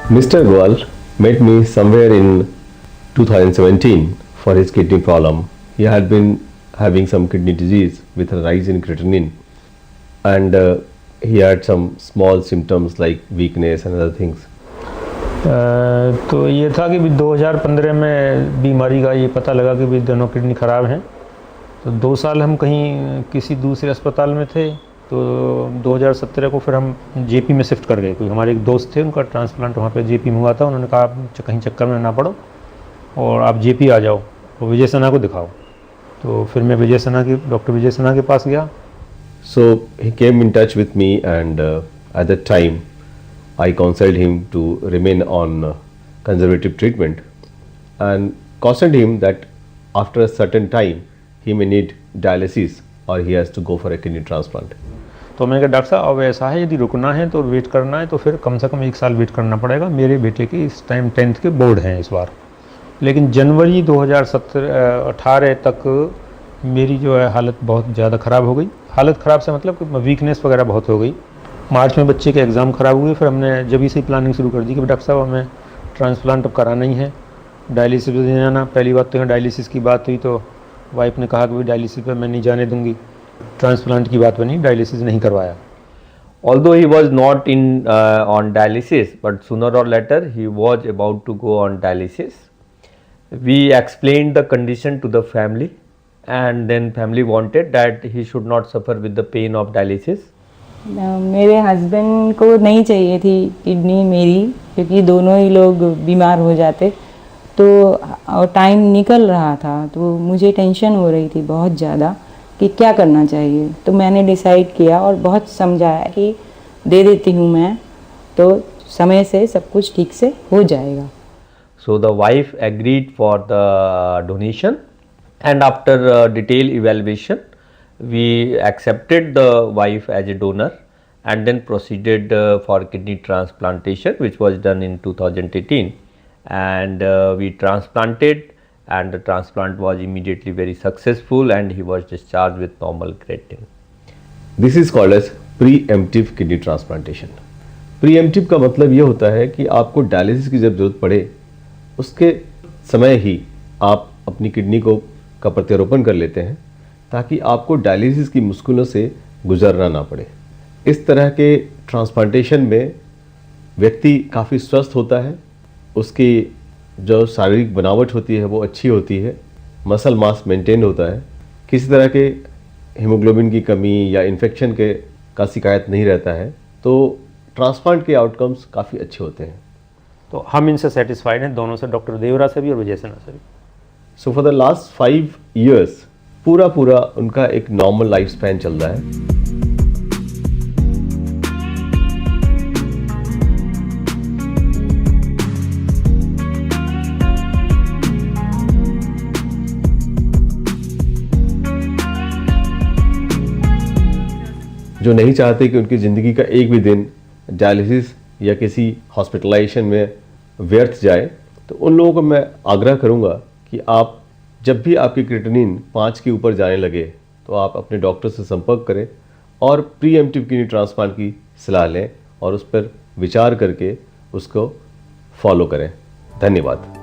Mr. Goel met me somewhere in 2017 for his kidney problem. He had been having some kidney disease with a rise in creatinine, and he had some small symptoms like weakness and other things. तो ये था कि भी 2015 में बीमारी का ये पता लगा कि भी दोनों किडनी ख़राब हैं। तो 2 साल हम कहीं किसी दूसरे अस्पताल में थे, तो 2017 को फिर हम जेपी में शिफ्ट कर गए। कोई हमारे एक दोस्त थे, उनका ट्रांसप्लांट वहाँ पे जेपी में हुआ था। उन्होंने कहा आप कहीं चक्कर में ना पड़ो और आप जेपी आ जाओ और विजय सिन्हा को दिखाओ। तो फिर मैं डॉक्टर विजय सिन्हा के पास गया। So he came in touch with me, and at that time I counseled him to remain on conservative treatment and cautioned him that after a certain time he may need dialysis or he has to go for a kidney transplant. तो मैंने कहा doctor साहब अब ऐसा है, यदि रुकना है तो वेट करना है तो फिर कम से कम 1 साल वेट करना पड़ेगा। मेरे बेटे की इस टाइम 10th के बोर्ड हैं इस बार। लेकिन जनवरी 2018 तक मेरी जो है हालत बहुत ज़्यादा ख़राब हो गई। हालत ख़राब से मतलब कि वीकनेस वगैरह बहुत हो गई। मार्च में बच्चे के एग्ज़ाम ख़राब हुए, फिर हमने जब से प्लानिंग शुरू कर दी कि डॉक्टर साहब हमें ट्रांसप्लांट अब कराना ही है, डायलिसिस पे जाना। पहली बात तो यहाँ डायलिसिस की बात हुई तो वाइफ ने कहा कि भाई डायलिसिस पे मैं नहीं जाने दूंगी। ट्रांसप्लांट की बात बनी, डायलिसिस नहीं करवाया। Although he was not on dialysis, but sooner or later he was about to go on dialysis. We explained the condition to the family, and then family wanted that he should not suffer with the pain of dialysis. मेरे husband को नहीं चाहिए थी kidney मेरी, क्योंकि दोनों ही लोग बीमार हो जाते। तो और टाइम निकल रहा था, तो मुझे टेंशन हो रही थी बहुत ज़्यादा कि क्या करना चाहिए। तो मैंने डिसाइड किया और बहुत समझाया कि दे देती हूँ मैं, तो समय से सब कुछ ठीक से हो जाएगा। So the wife agreed for the donation, and after detailed evaluation we accepted the wife as a donor and then proceeded for kidney transplantation, which was done in 2018, and we transplanted, and the transplant was immediately very successful and he was discharged with normal creatinine. This is called as preemptive kidney transplantation. Preemptive का मतलब ये होता है कि आपको dialysis की जब जरूरत पड़े उसके समय ही आप अपनी किडनी का प्रत्यारोपण कर लेते हैं, ताकि आपको डायलिसिस की मुश्किलों से गुजरना ना पड़े। इस तरह के ट्रांसप्लांटेशन में व्यक्ति काफ़ी स्वस्थ होता है, उसकी जो शारीरिक बनावट होती है वो अच्छी होती है, मसल मास मेंटेन होता है, किसी तरह के हीमोग्लोबिन की कमी या इन्फेक्शन का शिकायत नहीं रहता है। तो ट्रांसप्लांट के आउटकम्स काफ़ी अच्छे होते हैं। तो हम इनसे सेटिस्फाइड हैं, दोनों से, डॉक्टर देवरा से भी और विजय सिन्हा से भी। So for the last 5 years पूरा उनका एक नॉर्मल लाइफ स्पैन चल रहा है। जो नहीं चाहते कि उनकी ज़िंदगी का एक भी दिन डायलिसिस या किसी हॉस्पिटलाइजेशन में व्यर्थ जाए, तो उन लोगों को मैं आग्रह करूंगा कि आप जब भी आपकी क्रिएटिनिन 5 के ऊपर जाने लगे तो आप अपने डॉक्टर से संपर्क करें और प्रीएम्प्टिव किडनी ट्रांसप्लांट की सलाह लें और उस पर विचार करके उसको फॉलो करें। धन्यवाद।